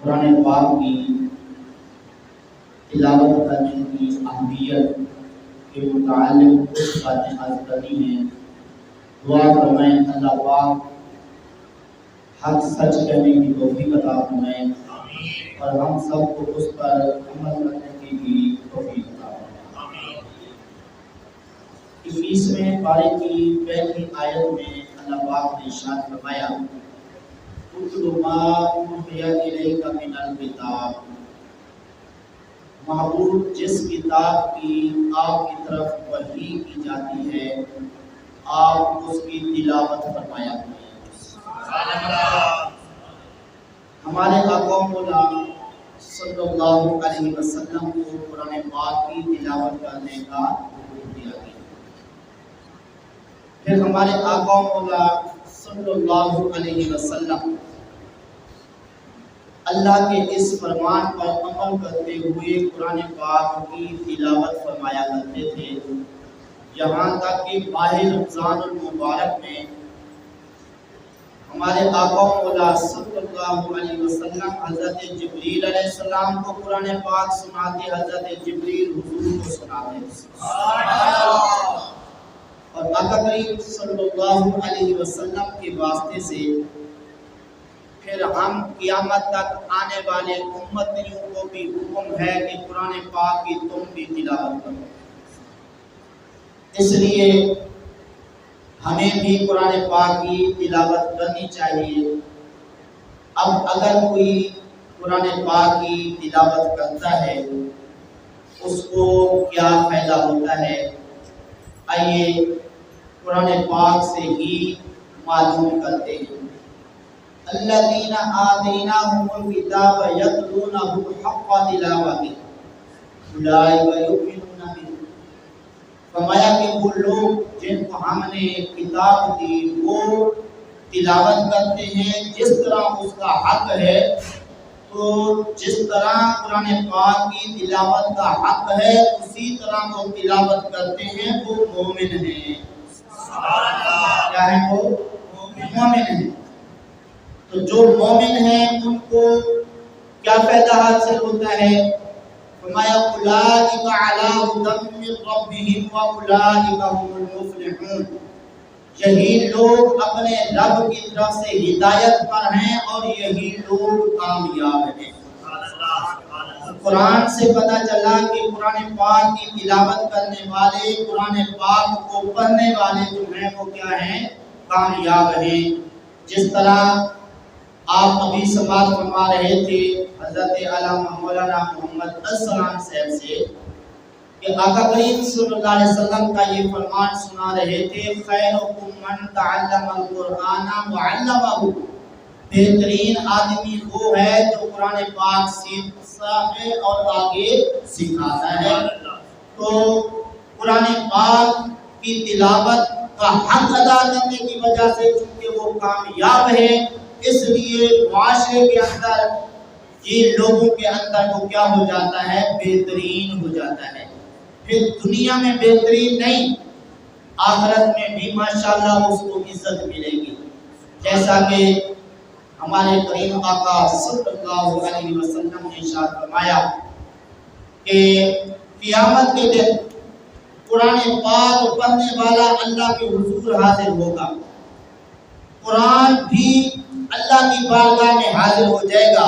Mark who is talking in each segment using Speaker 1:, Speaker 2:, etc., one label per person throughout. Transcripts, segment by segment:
Speaker 1: قرآن پاک کی تلاوت کرنے کی اہمیت کے متعلق کچھ باتیں عرض کرنی ہیں۔ دعا فرمائیں اللہ پاک حق سچ کہنے کی توفیق عطا فرمائیں اور ہم سب کو اس پر عمل کرنے کی بھی توفیق عطا فرمائیں۔ 21ویں پارے کی پہلی آیت میں اللہ پاک نے ارشاد فرمایا اتل ما اوحی الیک من الکتاب، محبوب جس کتاب کی آپ کی طرف وحی کی جاتی ہے آپ اس کی تلاوت فرمایا کریں۔ ہمارے آقا مولا صلی اللہ علیہ وسلم کو قرآن پاک کی تلاوت کرنے کا حکم دیا گیا۔ پھر ہمارے آقا مولا صلی اللہ علیہ وسلم اللہ کے اس فرمان پر عمل کرتے ہوئے قرآن پاک کی تلاوت فرمایا کرتے تھے، یہاں تک کہ ماہ رمضان المبارک میں ہمارے آقا مولا صلی اللہ علیہ وسلم حضرت جبریل علیہ السلام کو قرآن پاک سناتے، حضرت جبریل حضور کو سناتے اور آقا کریم صلی اللہ علیہ وسلم کے واسطے سے پھر ہم قیامت تک آنے والے امتیوں کو بھی حکم ہے کہ قرآن پاک کی تم بھی تلاوت کرو۔ اس لیے ہمیں بھی قرآن پاک کی تلاوت کرنی چاہیے۔ اب اگر کوئی قرآن پاک کی تلاوت کرتا ہے اس کو کیا فائدہ ہوتا ہے، آئیے قرآن پاک سے ہی معلوم کرتے ہیں۔ الذین آتیناہم الکتاب یتلونہ حق تلاوتہ اولئک یؤمنون بہ، فرمایا کہ وہ لوگ جن کو ہم نے کتاب دی وہ تلاوت کرتے ہیں جس طرح اس کا حق ہے، تو جس طرح قرآن پاک کی تلاوت کا حق ہے اسی طرح وہ تلاوت کرتے ہیں، وہ مومن ہیں۔ کیا ہے؟ وہ مومن ہیں۔ تو جو مومن ہیں ان کو کیا فائدہ حاصل ہوتا ہے؟ فرمایا اولئک علی ھدی من ربہم واولئک ھم المفلحون، یہی لوگ اپنے رب کی طرف سے ہدایت پر ہیں اور یہی لوگ کامیاب ہیں۔ قرآن سے پتہ چلا کہ قرآن پاک کی تلاوت کرنے والے، قرآن پاک کو پڑھنے والے جو ہیں وہ کیا ہیں؟ کامیاب ہیں۔ جس طرح آپ ابھی سماعت فرما رہے تھے حضرت علامہ مولانا محمد السلام صاحب سے کہ آقا کریم صلی اللہ علیہ وسلم کا یہ فرمان سنا رہے تھے خیرکم من تعلم القرآن وعلمہ، بہترین آدمی وہ ہے جو قرآن پاک سیکھتا ہے اور آگے سکھاتا ہے۔ تو قرآن پاک کی تلاوت کا حق ادا کرنے کی وجہ سے چونکہ وہ کامیاب ہے، اس لیے معاشرے کے اندر یہ لوگوں کے اندر وہ کیا ہو جاتا ہے؟ بہترین ہو جاتا ہے۔ پھر دنیا میں بہترین نہیں، آخرت میں بھی ماشاءاللہ اس کو عزت ملے گی، جیسا کہ ہمارے کریم آقا صلی اللہ علیہ وسلم نے ارشاد فرمایا کہ قیامت کے دن قرآن پاک پڑھنے والا اللہ کے حضور حاضر ہوگا، قرآن بھی اللہ کی بارگاہ میں حاضر ہو جائے گا،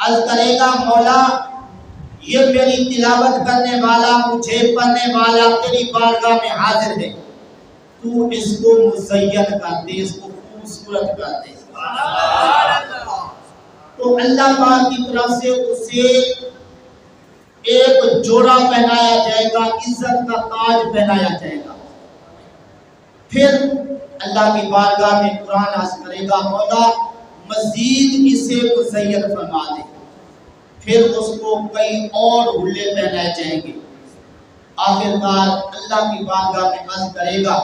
Speaker 1: عرض کرے گا مولا یہ میری تلاوت کرنے والا، مجھے پڑھنے والا تیری بارگاہ میں حاضر ہے، تو اس کو مزین کر دے، اس کو خوبصورت کر دے۔ تو اللہ پاک کی طرف سے اسے ایک جوڑا پہنایا جائے گا، عزت کا تاج پہنایا جائے گا۔ پھر اللہ کی بارگاہ میں قرآن عرض کرے گا مولا مزید اسے مزین فرما دے، پھر اس کو کئی اور حلے پہنائے جائیں گے۔ آخرکار اللہ کی بارگاہ میں عرض کرے گا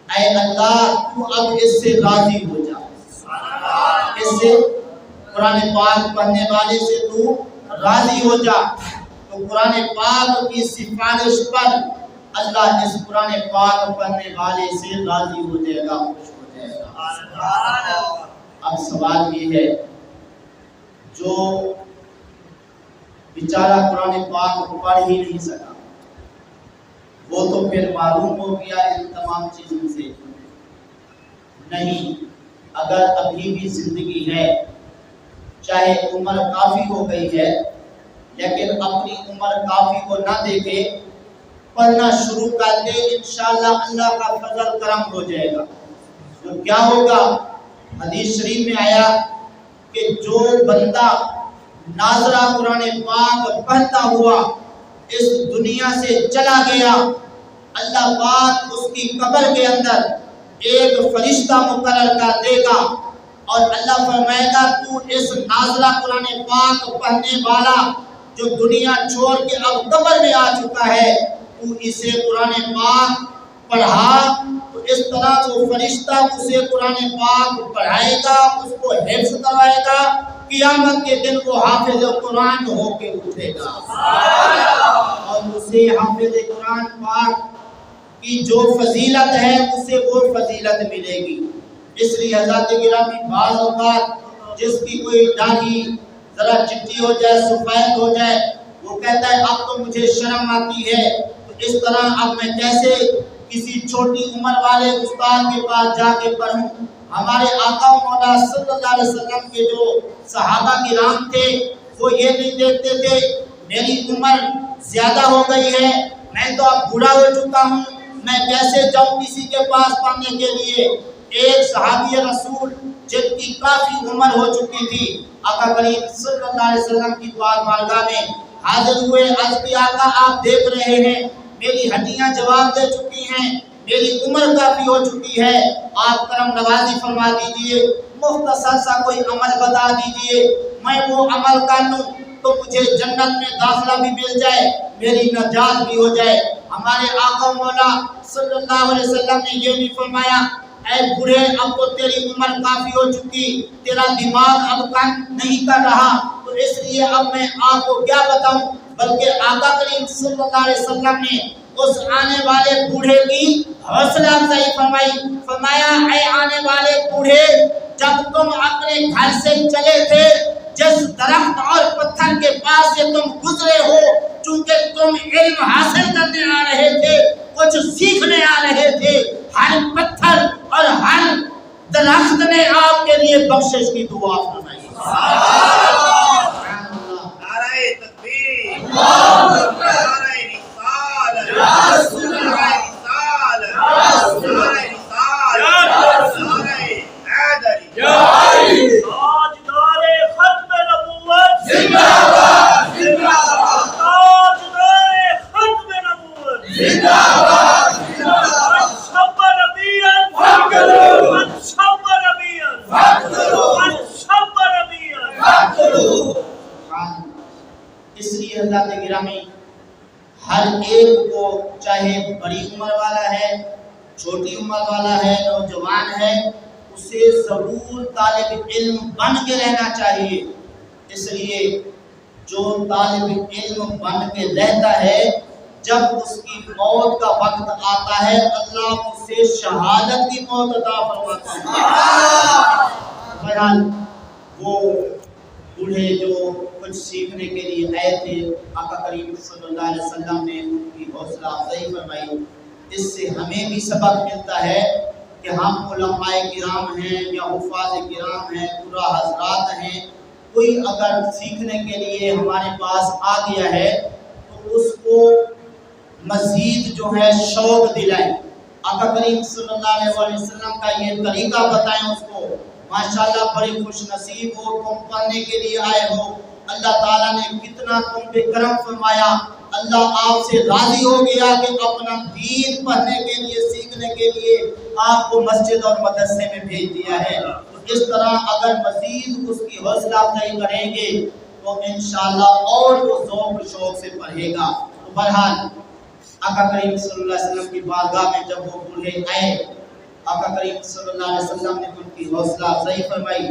Speaker 1: اے اللہ تو اب اس سے راضی ہو جا، اس سے قرآن پاک پڑھنے والے سے تو راضی ہو جا۔ تو قرآن پاک کی سفارش پر اللہ اس قرآن پاک پڑھنے والے سے راضی ہو جائے گا، خوش ہو جائے گا۔ اب سوال یہ ہے جو بیچارہ قرآن پاک پڑھ ہی نہیں سکا، وہ تو پھر معلوم ہو گیا ان تمام چیزوں سے۔ نہیں، اگر ابھی بھی زندگی ہے، چاہے عمر کافی ہو گئی ہے، لیکن اپنی عمر کافی کو نہ دیکھے، پڑھنا شروع کر دے، انشاءاللہ اللہ کا فضل کرم ہو جائے گا۔ تو کیا ہوگا؟ حدیث شریف میں آیا کہ جو بندہ ناظرہ قرآن پاک پڑھتا ہوا اس دنیا سے چلا گیا، اللہ پاک اس کی قبر کے اندر ایک فرشتہ مقرر کر دے گا اور اللہ فرمائے گا تو اس ناظرہ قرآن پاک پڑھنے والا جو دنیا چھوڑ کے اب قبر میں آ چکا ہے، تو اسے قرآن پاک پڑھا۔ تو اس طرح وہ فرشتہ اسے قرآن پاک پڑھائے گا، اس کو حفظ کروائے گا، قیامت کے دن وہ حافظ قرآن ہو کے اٹھے گا اور اسے حافظ قرآن پاک کی جو فضیلت ہے اسے وہ فضیلت ملے گی۔ اس لیے حضرات گرامی بعض اوقات جس کی کوئی داڑھی ذرا چٹی ہو جائے، سفید ہو جائے، وہ کہتا ہے اب تو مجھے شرم آتی ہے، تو اس طرح اب میں کیسے کسی چھوٹی عمر والے استاد کے پاس جا کے پڑھوں؟ ہمارے آقا مولا صلی اللہ علیہ وسلم کے جو صحابہ کرام تھے وہ یہ نہیں دیکھتے تھے میری عمر زیادہ ہو گئی ہے، میں تو اب بوڑھا ہو چکا ہوں، میں کیسے جاؤں کسی کے پاس پڑھنے کے لیے۔ ایک صحابی رسول جن کی کافی عمر ہو چکی تھی، آقا کریم صلی اللہ علیہ وسلم کی بارگاہ میں حاضر ہوئے، عرض کی آقا آپ دیکھ رہے ہیں میری ہڈیاں جواب دے چکی ہیں، میری عمر کافی ہو چکی ہے، آپ کرم نوازی فرما دیجئے، مختصر سا کوئی عمل بتا دیجئے، میں وہ عمل کر لوں تو مجھے جنت میں داخلہ بھی مل جائے، میری نجات بھی ہو جائے۔ ہمارے آقا مولا صلی اللہ علیہ وسلم نے یہ نہیں فرمایا اے بوڑھے اب تو تیری عمر کافی ہو چکی، تیرا دماغ اب کام نہیں کر رہا، تو اس لیے اب میں آپ کو کیا بتاؤں، بلکہ آقا کریم صلی اللہ علیہ وسلم نے اس آنے والے بوڑھے کی حوصلہ افزائی فرمائی، فرمایا اے آنے والے بوڑھے، جب تم اپنے گھر سے چلے تھے جس درخت اور پتھر کے پاس سے تم گزرے ہو، چونکہ تم علم حاصل کرنے آ رہے تھے، کچھ سیکھنے آ رہے تھے، ہر پتھر اور ہر درخت نے آپ کے لیے بخشش کی دعا فرمائی۔
Speaker 2: نعرہ تکبیر، نعرہ رسالت، نعرہ رسالت، نعرہ رسالت، نعرہ حیدری، تاجدار ختم نبوت زندہ باد، زندہ باد، تاجدار ختم نبوت زندہ باد، زندہ باد، شب نبیان فقرو، شب نبیان فقرو، شب نبیان فقرو۔
Speaker 1: اس لیے اللہ کے گرامی ہر ایک کو چاہے بڑی عمر والا ہے، چھوٹی عمر والا ہے، نوجوان ہے، اسے ضرور طالب علم بن کے رہنا چاہیے۔ اس لیے جو طالب علم بن کے رہتا ہے جب اس کی موت کا وقت آتا ہے اللہ اسے شہادت کی موت عطا فرماتا ہے۔ بہرحال وہ بوڑھے جو کچھ سیکھنے کے لیے آئے تھے، آقا کریم صلی اللہ علیہ وسلم نے ان کی حوصلہ افزائی فرمائی۔ اس سے ہمیں بھی سبق ملتا ہے کہ ہم علماء کرام ہیں یا حفاظ کرام ہیں، قرآ حضرات ہیں، کوئی اگر سیکھنے کے لیے ہمارے پاس آ گیا ہے تو اس کو مزید جو ہے شوق دلائیں، آقا کریم صلی اللہ علیہ وسلم کا یہ طریقہ بتائیں اس کو۔ ماشاءاللہ بڑے خوش نصیب ہو تم پڑھنے کے لیے آئے ہو، اللہ تعالیٰ نے کتنا تم پہ کرم فرمایا، اللہ آپ سے راضی ہو گیا کہ اپنا دین پڑھنے کے لیے سیکھنے کے لیے آپ کو مسجد اور مدرسے میں بھیج دیا ہے۔ تو اس طرح اگر مزید اس کی حوصلہ افزائی کریں گے تو انشاءاللہ اور وہ ذوق شوق سے پڑھے گا۔ تو بہرحال آقا کریم صلی اللہ علیہ وسلم کی بارگاہ میں جب وہ بوڑھے آئے، آقا کریم صلی اللہ علیہ وسلم نے ان کی حوصلہ افزائی فرمائی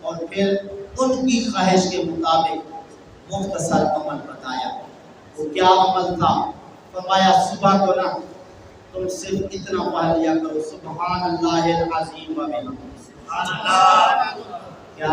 Speaker 1: اور پھر ان کی خواہش کے مطابق مختصر عمل بتایا۔ وہ کیا عمل تھا؟ فرمایا صبح کو نا تم صرف اتنا پڑھ لیا کرو، سبحان اللہ العظیم و بحمدہ۔ سبحان اللہ، کیا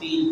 Speaker 1: 3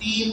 Speaker 1: 3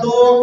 Speaker 1: 2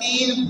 Speaker 1: 3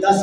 Speaker 1: 10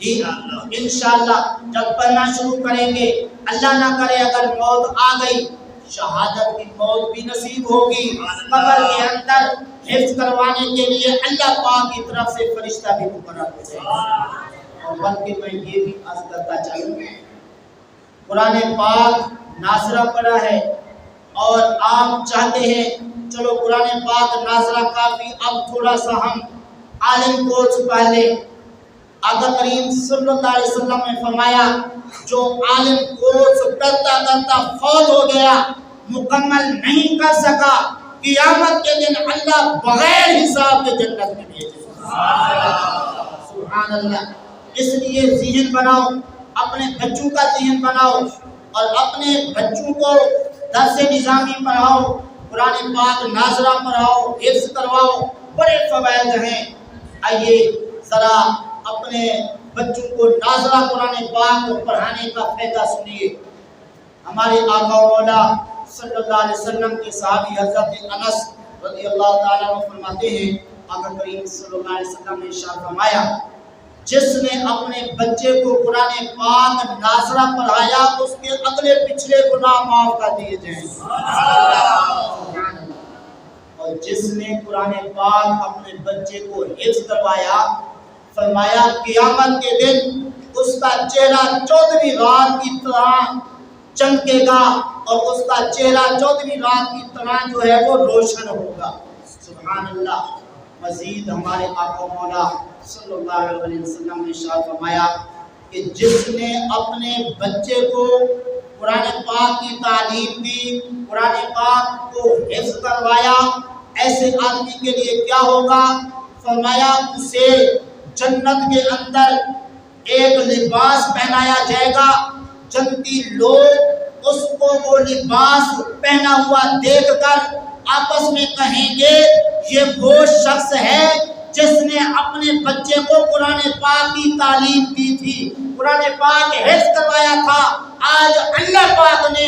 Speaker 1: جی انشاءاللہ جب پڑھنا شروع کریں گے، اللہ نہ کرے اگر موت آ گئی، شہادت کی موت بھی نصیب ہوگی، قبر کے اندر حفظ کروانے کے لیے اللہ پاک کی طرف سے فرشتہ بھی مقرر ہو جائے گا۔ اور بلکہ میں یہ بھی عرض کرتا چلوں، قرآن پاک ناظرہ پڑھا ہے اور آپ چاہتے ہیں چلو قرآن پاک ناظرہ کافی، اب تھوڑا سا ہم عالم کوچ پہلے آقا کریم صلی اللہ علیہ وسلم نے فرمایا جو عالم کورس کرتا کرتا فوت ہو گیا، مکمل نہیں کر سکا، قیامت کے دن اللہ بغیر حساب کے جنت میں بھیجے۔ سبحان اللہ۔ اس لیے ذہن بناؤ، اپنے بچوں کا ذہن بناؤ اور اپنے بچوں کو درس نظامی پڑھاؤ، قرآن پاک ناظرہ پڑھاؤ، حفظ کرواؤ، بڑے فوائد ہیں۔ آئیے ذرا اپنے بچوں کو ناظرہ قرآن پاک پڑھانے کا فائدہ سنیے۔ ہمارے آقا و مولا صلی اللہ علیہ وسلم کے صحابی حضرت انس رضی اللہ تعالیٰ عنہ فرماتے ہیں، آقا کریم صلی اللہ علیہ وسلم نے ارشاد فرمایا جس نے اپنے بچے کو قرآن پاک ناظرہ پڑھایا اس کے اگلے پچھلے گناہ معاف کر دیے جائیں۔ اور جس نے قرآن پاک اپنے بچے کو حفظ کروایا، فرمایا قیامت کے دن اس کا چہرہ 14ویں رات کی طرح چمکے گا اور اس کا چہرہ 14ویں رات کی طرح جو ہے وہ روشن ہوگا۔ سبحان اللہ۔ مزید ہمارے آقا مولا صلی اللہ علیہ وسلم نے ارشاد فرمایا کہ جس نے اپنے بچے کو قرآن پاک کی تعلیم دی، قرآن پاک کو حفظ کروایا، ایسے آدمی کے لیے کیا ہوگا؟ فرمایا اسے جنت کے اندر ایک لباس پہنایا جائے گا، جنتی لوگ اس کو وہ لباس پہنا ہوا دیکھ کر آپس میں کہیں گے یہ وہ شخص ہے جس نے اپنے بچے کو قرآن پاک کی تعلیم دی تھی، قرآن پاک حفظ کروایا تھا۔ آج اللہ پاک نے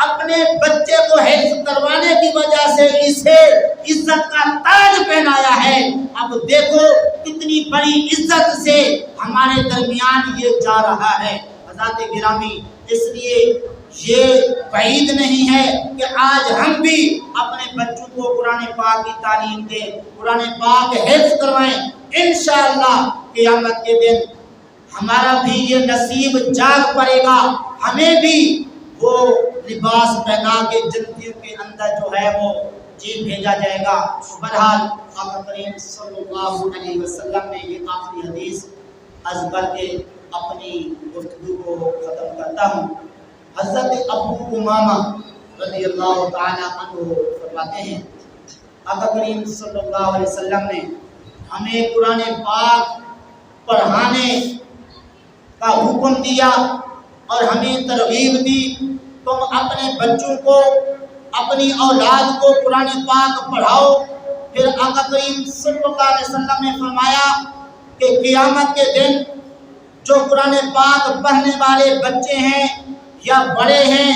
Speaker 1: اپنے بچے کو حفظ کروانے کی وجہ سے اسے عزت کا تاج پہنایا ہے۔ اب دیکھو کتنی بڑی عزت سے ہمارے درمیان یہ جا رہا ہے۔ حضرات گرامی، اس لیے یہ بعید نہیں ہے کہ آج ہم بھی اپنے بچوں کو قرآن پاک کی تعلیم دیں، قرآن پاک حفظ کروائیں۔ انشاءاللہ قیامت کے دن ہمارا بھی یہ نصیب جاگ پڑے گا، ہمیں بھی وہ لباس پہنا کے جنتیوں کے اندر جو ہے وہ جی بھیجا جائے گا۔ بہرحال آقا کریم صلی اللہ علیہ وسلم نے یہ آخری حدیث عرض کر کے اپنی گفتگو کو ختم کرتا ہوں۔ حضرت ابو امامہ رضی اللہ تعالی عنہ فرماتے ہیں آقا کریم صلی اللہ علیہ وسلم نے ہمیں قرآن پاک پڑھانے کا حکم دیا اور ہمیں ترغیب دی، تم اپنے بچوں کو، اپنی اولاد کو قرآن پاک پڑھاؤ۔ پھر آقا کریم صلی اللہ علیہ وسلم نے فرمایا کہ قیامت کے دن جو قرآن پاک پڑھنے والے بچے ہیں یا بڑے ہیں،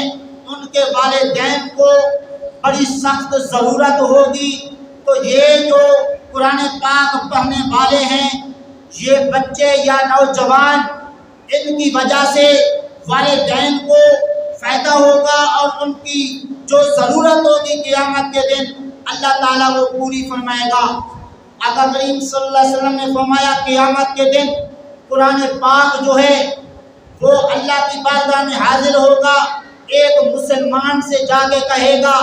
Speaker 1: ان کے والدین کو بڑی سخت ضرورت ہوگی، تو یہ جو قرآن پاک پڑھنے والے ہیں، یہ بچے یا نوجوان، ان کی وجہ سے والدین کو فائدہ ہوگا اور ان کی جو ضرورت ہوگی قیامت کے دن اللہ تعالیٰ وہ پوری فرمائے گا۔ آقا کریم صلی اللہ علیہ وسلم نے فرمایا قیامت کے دن قرآن پاک جو ہے وہ اللہ کی بارگاہ میں حاضر ہوگا، ایک مسلمان سے جا کے کہے گا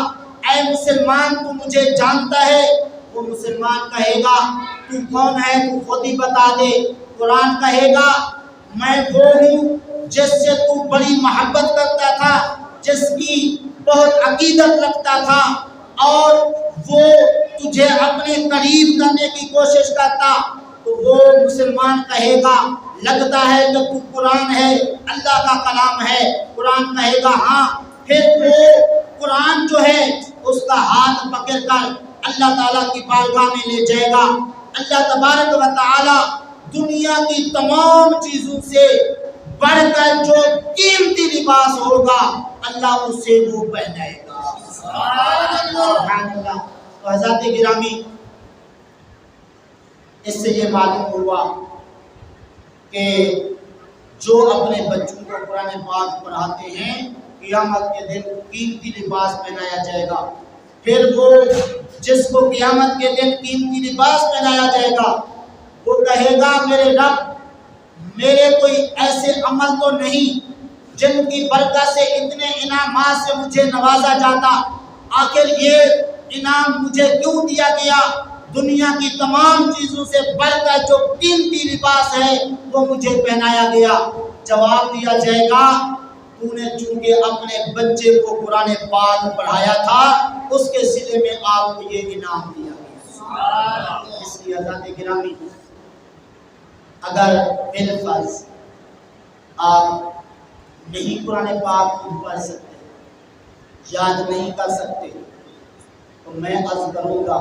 Speaker 1: اے مسلمان تو مجھے جانتا ہے؟ وہ مسلمان کہے گا تو کون ہے، تو خود ہی بتا دے۔ قرآن کہے گا میں وہ ہوں جس سے تو بڑی محبت کرتا تھا، جس کی بہت عقیدت رکھتا تھا اور وہ تجھے اپنے قریب کرنے کی کوشش کرتا۔ تو وہ مسلمان کہے گا لگتا ہے کہ تو قرآن ہے، اللہ کا کلام ہے۔ قرآن کہے گا ہاں۔ پھر وہ قرآن جو ہے اس کا ہاتھ پکڑ کر اللہ تعالیٰ کی بارگاہ میں لے جائے گا۔ اللہ تبارک و تعالیٰ دنیا کی تمام چیزوں سے بڑھ کر جو قیمتی لباس ہوگا اللہ اسے وہ پہنائے گا۔ سبحان اللہ۔ تو حضرات گرامی، اس سے یہ معلوم ہوا کہ جو اپنے بچوں کو قرآن پاک پڑھاتے ہیں قیامت کے دن قیمتی لباس پہنایا جائے گا. پھر وہ جس کو قیامت کے دن قیمتی لباس پہنایا جائے گا وہ کہے گا میرے رب میرے کوئی ایسے عمل تو نہیں جن کی برکت سے اتنے انعامات سے مجھے نوازا جاتا، آخر یہ انعام مجھے کیوں دیا گیا؟ دنیا کی تمام چیزوں سے بڑھ کر جو قیمتی لباس ہے وہ مجھے پہنایا گیا. جواب دیا جائے گا تو نے چونکہ اپنے بچے کو قرآن پاک پڑھایا تھا اس کے صلے میں آپ کو یہ انعام دیا گیا. اس لیے حضرات گرامی اگر بالفرض آپ نہیں قرآن پاک خود پڑھ سکتے، یاد نہیں کر سکتے، تو میں عرض کروں گا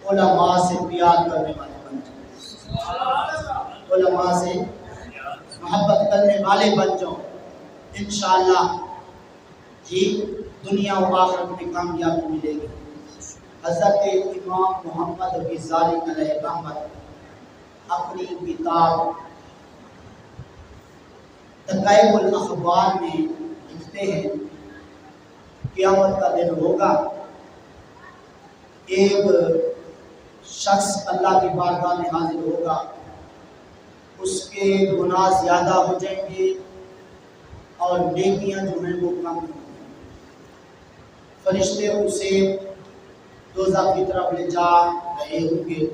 Speaker 1: علماء سے پیار کرنے والے بن جاؤ، علماء سے محبت کرنے والے بن جاؤ. انشاءاللہ جی دنیا و آخرت میں کامیابی ملے گی. حضرت امام محمد غزالی علیہ رحمت اپنی کتاب تقائب الاخبار میں لکھتے ہیں قیامت کا دن ہوگا، ایک شخص اللہ کی بارگاہ میں حاضر ہوگا، اس کے گناہ زیادہ ہو جائیں گے اور نیکیاں جو ہیں وہ کم ہوں گی. فرشتے اسے دوزخ کی طرف لے جا رہے ہوں گے.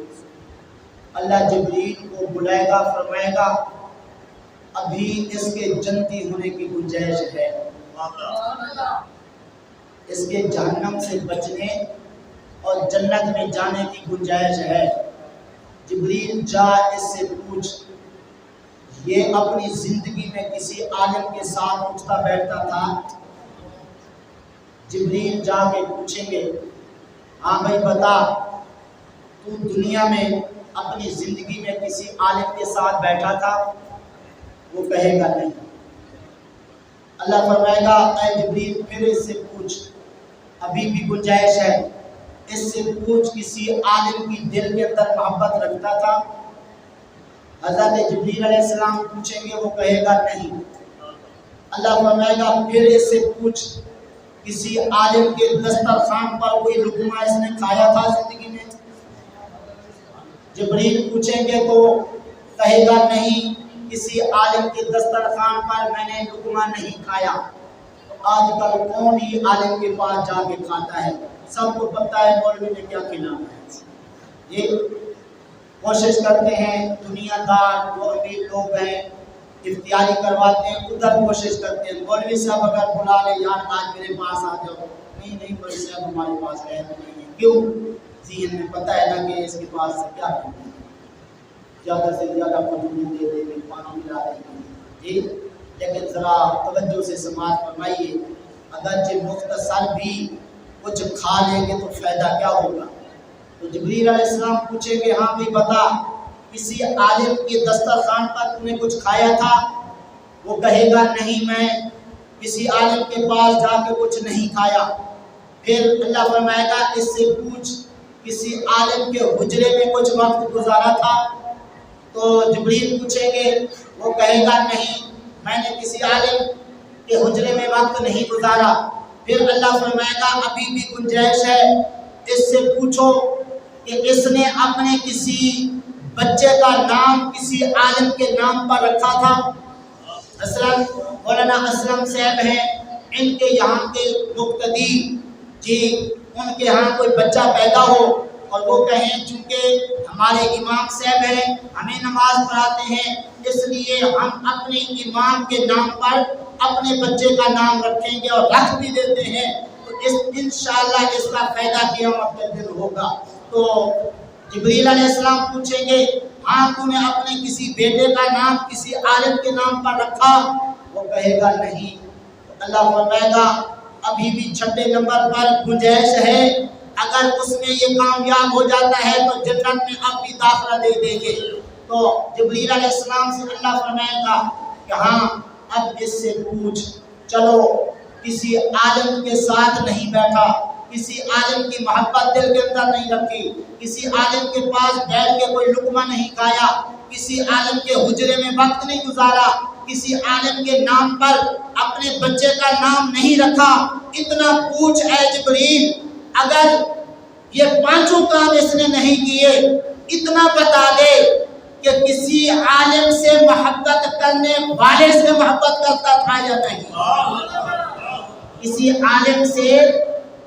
Speaker 1: اللہ جبریل کو بلائے گا، فرمائے گا ابھی اس کے جنتی ہونے کی گنجائش ہے، اس کے جہنم سے بچنے اور جنت میں جانے کی گنجائش ہے. جبریل جا اس سے پوچھ، یہ اپنی زندگی میں کسی عالم کے ساتھ اٹھتا بیٹھتا تھا؟ جبریل جا کے پوچھیں گے ہاں بھائی بتا تو دنیا میں اپنی زندگی میں کسی عالم کے ساتھ بیٹھا تھا؟ وہ کہے گا نہیں. اللہ فرمائے گا اے جبریل پھر اس سے پوچھ، ابھی بھی گنجائش ہے، اس سے پوچھ کسی عالم کی دل کے اندر محبت رکھتا تھا؟ حضرت جبریل علیہ السلام پوچھیں گے، وہ کہے گا نہیں. اللہ فرمائے گا پھر اس سے پوچھ کسی عالم کے دسترخوان پر کوئی لقمہ اس نے کھایا تھا زندگی میں؟ جبریل پوچھیں گے تو کہے گا نہیں، کسی عالم کے دسترخوان پر میں نے لقمہ نہیں کھایا. آج کل کون ہی عالم کے پاس جا کے کھاتا ہے؟ سب کو پتہ ہے مولوی نے کیا کھلانا ہے. یہ کوشش کرتے ہیں دنیا دار جو امیر لوگ ہیں افطاری کرواتے ہیں، ادھر کوشش کرتے ہیں مولوی صاحب اگر بلا لے یار آج میرے پاس آ جاؤ، نہیں مولوی صاحب ہمارے پاس ہے نہیں. کیوں؟ ذہن میں پتہ ہے نا کہ اس کے پاس سے کیا کرنا ہے، زیادہ سے زیادہ پانی دے دیں گے، پانی ملا دیں گے. جی لیکن ذرا توجہ سے سماعت فرمائیے، اگرچہ مختصر بھی کچھ کھا لیں گے تو فائدہ کیا ہوگا؟ تو جبریل علیہ السلام پوچھیں گے ہاں بھی بتا کسی عالم کے دسترخوان پر تم نے کچھ کھایا تھا؟ وہ کہے گا نہیں، میں کسی عالم کے پاس جا کے کچھ نہیں کھایا. پھر اللہ فرمائے گا اس سے پوچھ کسی عالم کے حجرے میں کچھ وقت گزارا تھا؟ تو جبریل پوچھیں گے، وہ کہے گا نہیں، میں نے کسی عالم کے حجرے میں وقت نہیں گزارا. پھر اللہ فرمائے گا ابھی بھی گنجائش ہے، اس سے پوچھو کہ اس نے اپنے کسی بچے کا نام کسی عالم کے نام پر رکھا تھا؟ مثلا مولانا اسلم صاحب ہیں، ان کے یہاں کے مقتدی جی ان کے یہاں کوئی بچہ پیدا ہو اور وہ کہیں چونکہ ہمارے امام صاحب ہیں ہمیں نماز پڑھاتے ہیں اس لیے ہم اپنے امام کے نام پر اپنے بچے کا نام رکھیں گے اور رکھ بھی دیتے ہیں، تو انشاءاللہ اس کا فائدہ قیامت کے دن ہوگا. تو جبریل علیہ السلام پوچھیں گے ہاں تو نے اپنے کسی بیٹے کا نام کسی عالم کے نام پر رکھا؟ وہ کہے گا نہیں. تو اللہ فرمائے گا ابھی بھی چھٹے نمبر پر گنجائش ہے، اگر اس میں یہ کامیاب ہو جاتا ہے تو جنت میں اب بھی داخلہ دے دیں گے. تو جبریل علیہ السلام سے اللہ فرمائے گا کہ ہاں اب اس سے پوچھ، چلو کسی عالم کے ساتھ نہیں بیٹھا، کسی عالم کی محبت دل کے اندر نہیں رکھی، کسی عالم کے پاس بیٹھ کے کوئی لقمہ نہیں کھایا، کسی عالم کے حجرے میں وقت نہیں گزارا، کسی عالم کے نام پر اپنے بچے کا نام نہیں رکھا۔ اتنا پوچھ اے جبریل، اگر یہ پانچوں کام اس نے نہیں کیے، اتنا بتا دے کہ کسی عالم سے محبت کرنے والے سے محبت کرتا تھا یا نہیں۔ کسی عالم سے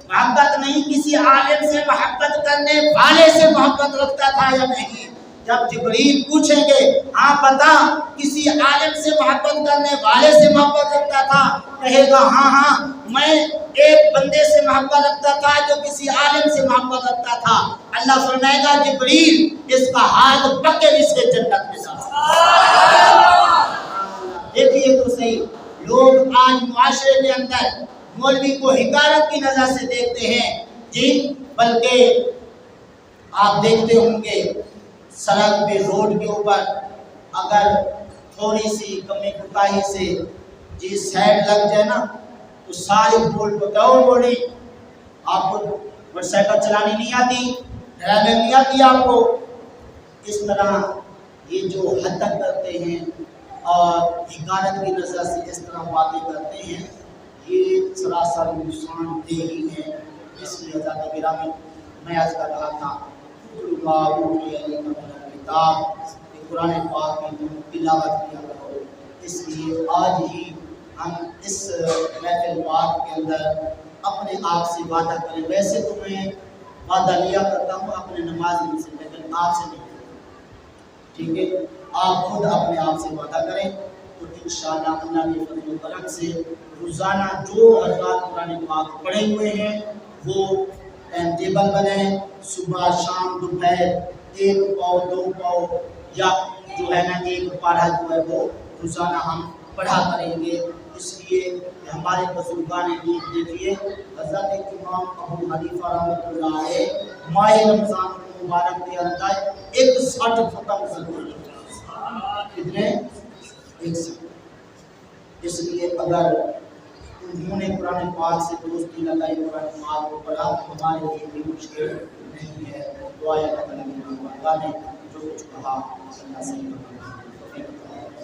Speaker 1: محبت نہیں، کسی عالم سے محبت کرنے والے سے محبت رکھتا تھا یا نہیں۔ جب جبریل پوچھیں گے ہاں بتا کسی عالم سے محبت کرنے والے سے محبت رکھتا تھا، کہے گا ہاں میں ایک بندے سے محبت رکھتا تھا جو کسی عالم سے محبت رکھتا تھا۔ اللہ فرمائے گا جبریل اس کا ہاتھ پکڑ اسے جنت میں ڈال۔ دیکھیے تو صحیح، لوگ آج معاشرے کے اندر مولوی کو حقارت کی نظر سے دیکھتے ہیں جی، بلکہ آپ دیکھتے ہوں گے سڑک پہ روڈ کے اوپر اگر تھوڑی سی کمی کوتاہی سے جی سائڈ لگ جائے نا تو سارے بول بوڑھی آپ کو موٹر سائیکل چلانی نہیں آتی، ڈرائیونگ نہیں آتی آپ کو، اس طرح یہ جو حد تک کرتے ہیں اور حقارت کی نظر سے اس طرح باتیں کرتے ہیں، یہ سراسر نقصان دہ ہی ہے۔ اس لیے حضرت گرامی میں آج کر رہا تھا کتاب قرآن پاک میں تلاوت کیا کرو، اس لیے آج ہی ہم اس محفل پاک کے اندر اپنے آپ سے وعدہ کریں۔ ویسے تو میں وعدہ لیا کرتا ہوں اپنے نماز میں سے، لیکن آپ سے نہیں کرتا، ٹھیک ہے؟ آپ خود اپنے آپ سے وعدہ کریں تو انشاءاللہ اللہ کے فضل و کرم سے روزانہ جو حضرات قرآن پاک پڑھے ہوئے ہیں وہ ٹائم ٹیبل بنائیں، صبح شام دوپہر 1 پاؤ 2 پاؤ یا جو ہے نا 1 پارہ جو ہے وہ روزانہ ہم پڑھا کریں گے۔ اس لیے ہمارے بزرگان دین دیکھیے حضرت امام ابو حنیفہ رحمۃ اللہ علیہ ماہ رمضان المبارک کے اندر 61 ختم ضرور کتنے 61۔ اس لیے اگر انہوں نے قرآن پاک سے دوستی لگائی، قرآن پاک کو پڑھا، ہمارے لیے بھی مشکل نہیں ہے۔ دعائیں اللہ نے جو کچھ کہا اللہ سے